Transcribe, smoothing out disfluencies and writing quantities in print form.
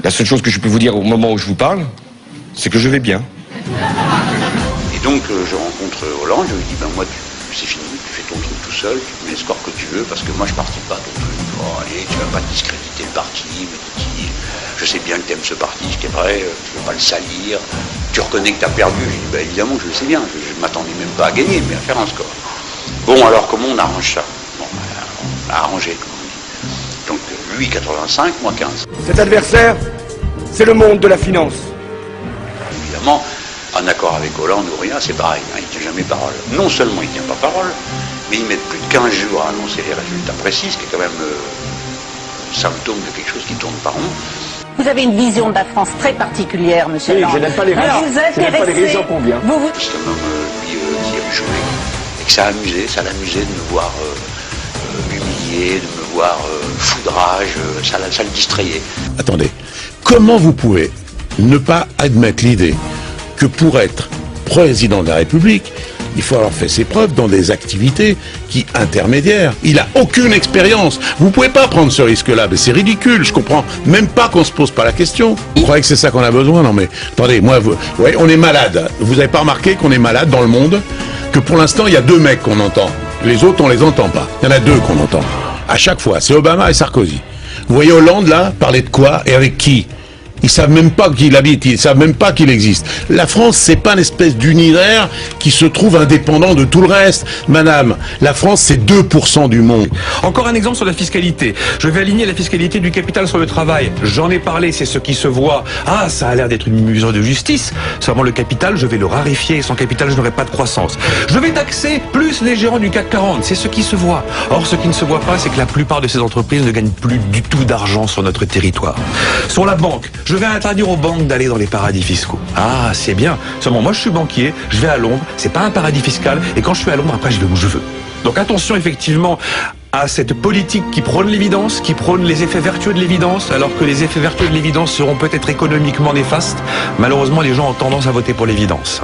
La seule chose que je peux vous dire au moment où je vous parle, c'est que je vais bien. Et donc je rencontre Hollande, je lui dis moi c'est fini, tu fais ton truc tout seul, tu mets le score que tu veux, parce que moi je participe pas à ton truc. Oh, allez, tu vas pas discréditer le parti, je sais bien que tu aimes ce parti, ce qui est vrai, tu veux pas le salir, tu reconnais que tu as perdu. Je dis évidemment je le sais bien, je m'attendais même pas à gagner, mais à faire un score. Bon alors comment on arrange ça? Bon, on l'a arrangé, comme on dit. Donc lui 85, moi 15. Cet adversaire, c'est le monde de la finance. Évidemment, en accord avec Hollande ou rien, c'est pareil, hein, il ne tient jamais parole. Non seulement il ne tient pas parole, mais il met plus de 15 jours à annoncer les résultats précis, ce qui est quand même symptôme de quelque chose qui tourne par rond. Vous avez une vision de la France très particulière, monsieur Hollande. Je n'aime pas les raisons. Je n'aime pas les raisons qu'on vient. C'est un homme qui aime jouer, et que ça l'amusait de me voir humilié, de me voir foudrage, ça le distrayait. Attendez, comment vous pouvez ne pas admettre l'idée que pour être président de la République, il faut avoir fait ses preuves dans des activités intermédiaires. Il n'a aucune expérience. Vous pouvez pas prendre ce risque-là, mais c'est ridicule. Je comprends même pas qu'on se pose pas la question. Vous croyez que c'est ça qu'on a besoin? Non mais, attendez, on est malade. Vous n'avez pas remarqué qu'on est malade dans le monde? Que pour l'instant, il y a 2 mecs qu'on entend. Les autres, on les entend pas. Il y en a 2 qu'on entend. À chaque fois, c'est Obama et Sarkozy. Vous voyez Hollande, là, parler de quoi et avec qui? Ils savent même pas qu'il habite, ils savent même pas qu'il existe. La France, c'est pas une espèce d'univers qui se trouve indépendant de tout le reste. Madame, la France, c'est 2% du monde. Encore un exemple sur la fiscalité. Je vais aligner la fiscalité du capital sur le travail. J'en ai parlé, c'est ce qui se voit. Ah, ça a l'air d'être une mesure de justice. Seulement le capital, je vais le raréfier et sans capital, je n'aurai pas de croissance. Je vais taxer plus les gérants du CAC 40. C'est ce qui se voit. Or, ce qui ne se voit pas, c'est que la plupart de ces entreprises ne gagnent plus du tout d'argent sur notre territoire. Sur la banque, je vais interdire aux banques d'aller dans les paradis fiscaux. Ah, c'est bien. Seulement, moi, je suis banquier, je vais à Londres, c'est pas un paradis fiscal, et quand je suis à Londres, après, je vais où je veux. Donc attention, effectivement, à cette politique qui prône l'évidence, qui prône les effets vertueux de l'évidence, alors que les effets vertueux de l'évidence seront peut-être économiquement néfastes. Malheureusement, les gens ont tendance à voter pour l'évidence.